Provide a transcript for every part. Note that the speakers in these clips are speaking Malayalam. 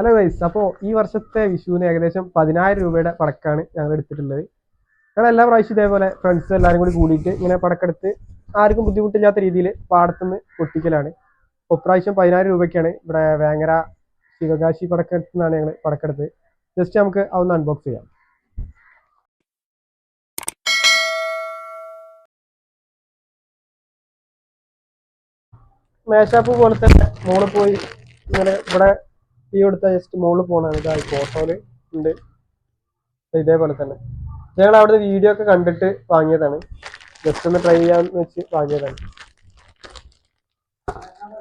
ഹലോ ഗൈസ്, അപ്പോൾ ഈ വർഷത്തെ വിഷുവിന് ഏകദേശം 10,000 രൂപയുടെ പടക്കാണ് ഞങ്ങൾ എടുത്തിട്ടുള്ളത്. ഞങ്ങൾ എല്ലാ പ്രാവശ്യം ഇതേപോലെ ഫ്രണ്ട്സ് എല്ലാവരും കൂടി കൂടിയിട്ട് ഇങ്ങനെ പടക്കെടുത്ത് ആർക്കും ബുദ്ധിമുട്ടില്ലാത്ത രീതിയിൽ പാടത്തുനിന്ന് പൊട്ടിക്കലാണ്. അപ്പോൾ ഇപ്രാവശ്യം 10,000 രൂപയ്ക്കാണ് ഇവിടെ വേങ്ങര ശിവകാശി പടക്കത്തിൽ നിന്നാണ് ഞങ്ങൾ പടക്കെടുത്ത്. ജസ്റ്റ് നമുക്ക് അതൊന്ന് അൺബോക്സ് ചെയ്യാം. മേശാപ്പ് പോലെ തന്നെ മോള് പോയി ഇങ്ങനെ ഇവിടെ തീ കൊടുത്ത ജസ്റ്റ് മോള് പോകണതാണ്. ഇതായി ഫോട്ടോയില് ഉണ്ട്. ഇതേപോലെ തന്നെ ഞങ്ങൾ അവിടെ വീഡിയോ ഒക്കെ കണ്ടിട്ട് വാങ്ങിയതാണ്. ജസ്റ്റ് ഒന്ന് ട്രൈ ചെയ്യാന്ന് വെച്ച് വാങ്ങിയതാണ്.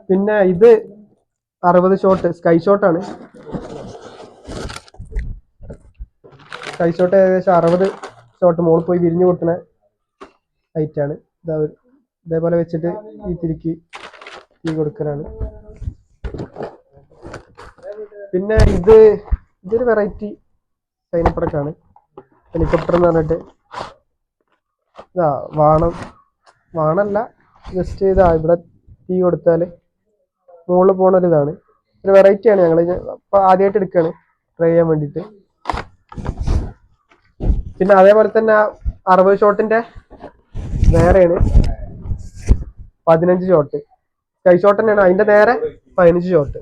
പിന്നെ ഇത് 60 ഷോട്ട് സ്കൈ ഷോട്ടാണ്. സ്കൈ ഷോട്ട് ഏകദേശം 60 ഷോട്ട് മോള് പോയി വിരിഞ്ഞു പൊട്ടുന്ന ഹൈറ്റാണ്. ഇതേപോലെ വെച്ചിട്ട് ഈ തിരിക്ക് തീ കൊടുക്കലാണ്. പിന്നെ ഇതൊരു വെറൈറ്റി സൈനപ്പടക്കാണ്. ഹെലികോപ്റ്റർ എന്ന് പറഞ്ഞിട്ട് വാണല്ല ജസ്റ്റ് ഇവിടെ തീ കൊടുത്താൽ മുകളിൽ പോണൊരിതാണ്. ഒരു വെറൈറ്റിയാണ്. ഞങ്ങൾ ഇപ്പം ആദ്യമായിട്ട് എടുക്കുകയാണ് ട്രൈ ചെയ്യാൻ വേണ്ടിയിട്ട്. പിന്നെ അതേപോലെ തന്നെ 60 ഷോട്ടിൻ്റെ നേരെയാണ് 15 ഷോട്ട്. സ്കൈ ഷോട്ട് തന്നെയാണ്, അതിൻ്റെ നേരെ 15 ഷോട്ട്.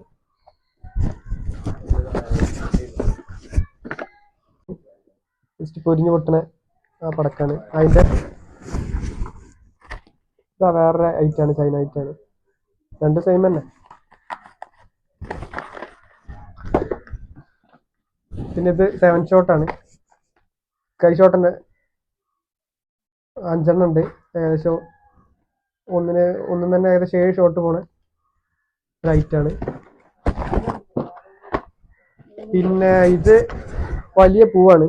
ജസ്റ്റ് പൊരിഞ്ഞു പൊട്ടണ ആ പടക്കാണ്. അതിൻ്റെ വേറൊരു ഐറ്റാണ്, ചൈന ഐറ്റാണ്. രണ്ട് സെയിം തന്നെ. പിന്നെ ഇത് 7 ഷോട്ടാണ്. സ്കൈ ഷോട്ടിൻ്റെ 5 ഉണ്ട്. ഏകദേശം ഒന്നും തന്നെ ഏകദേശം 7 ഷോട്ട് പോണ ലൈറ്റാണ്. പിന്നെ ഇത് വലിയ പൂവാണ്.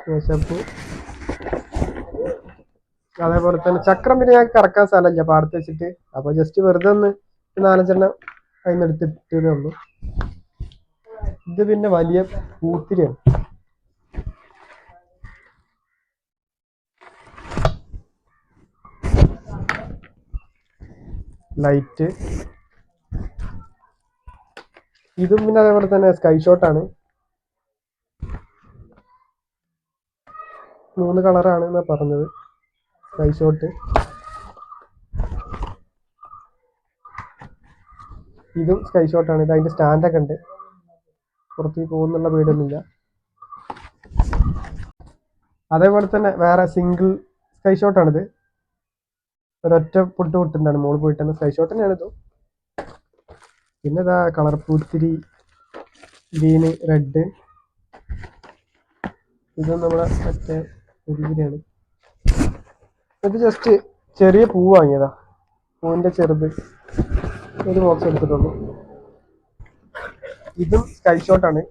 മേശപ്പൂ. അതേപോലെ തന്നെ ചക്രം പിന്നെ ഞങ്ങൾക്ക് കറക്കാൻ സ്ഥലമില്ല പാടത്ത് വെച്ചിട്ട്. അപ്പൊ ജസ്റ്റ് വെറുതെ ഒന്ന് 4-5 അതിന് എടുത്തിട്ടേ ഉള്ളൂ. ഇത് പിന്നെ വലിയ പൂത്തിരിയാണ്. ലൈറ്റ്. ഇതും പിന്നെ അതേപോലെ തന്നെ സ്കൈ ഷോട്ടാണ്. 3 കളറാണ് എന്നാ പറഞ്ഞത്. Sky shot. ഇതും സ്കൈ ഷോട്ടാണ്. ഇത് അതിൻ്റെ സ്റ്റാൻഡൊക്കെ ഉണ്ട്. പുറത്തേക്ക് പോകുന്നുള്ള പേടിയൊന്നുമില്ല. അതേപോലെ തന്നെ വേറെ സിംഗിൾ സ്കൈ ഷോട്ടാണിത്. ഒരൊറ്റ പൊട്ട് പൊട്ടുന്നതാണ് മോള് പോയിട്ട് തന്നെ. സ്കൈ ഷോട്ട് തന്നെയാണ് ഇത്. പിന്നെ ഇതാ കളർ പൂത്തിരി, ഗ്രീന്, റെഡ്. ഇതും നമ്മളെ മറ്റേ പൂത്തിരിയാണ്. ഇത് ജസ്റ്റ് ചെറിയ പൂ വാങ്ങിയതാ. പൂവിൻ്റെ ചെറുത് ഒരു ബോക്സ് എടുത്തിട്ടുള്ളൂ. ഇതും സ്കൈ ഷോട്ടാണ്.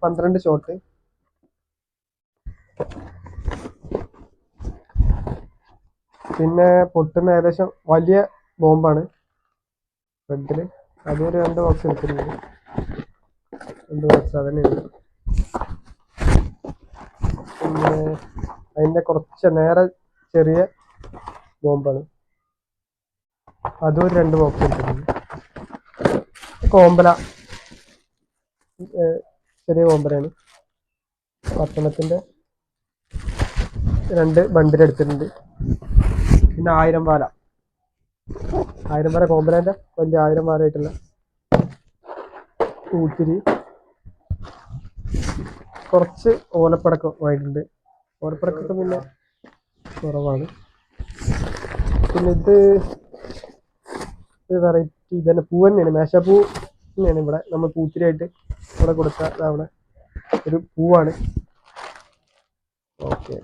12 ഷോട്ട്. പിന്നെ പൊട്ടുന്ന ഏകദേശം വലിയ ബോംബാണ് റെഡില്. അതൊരു 2 ബോക്സ് എടുത്തിട്ടുണ്ട്. 2 ബോക്സ് അതന്നെയാണ്. പിന്നെ അതിൻ്റെ കുറച്ച് നേരെ ചെറിയ ബോംബാണ്. അതും ഒരു 2 ബോക്സ് എടുത്തിട്ടുണ്ട്. കോമ്പല ചെറിയ കോമ്പലയാണ്. 10 2 ബണ്ടിൽ എടുത്തിട്ടുണ്ട്. പിന്നെ 1000 പാല കോമ്പലാൻ്റെ വലിയ 1000 പാലായിട്ടുള്ള പൂത്തിരി. കുറച്ച് ഓലപ്പടക്കം വാങ്ങിയിട്ടുണ്ട്. ഓലപ്പടക്കമൊക്കെ പിന്നെ കുറവാണ്. പിന്നെ ഇത് വെറൈറ്റി ഇതന്നെ പൂ തന്നെയാണ്. മേശാപ്പൂ തന്നെയാണ്. ഇവിടെ നമ്മൾ പൂത്തിരിയായിട്ട് ഇവിടെ കൊടുത്ത അവിടെ ഒരു പൂവാണ്. ഓക്കെ.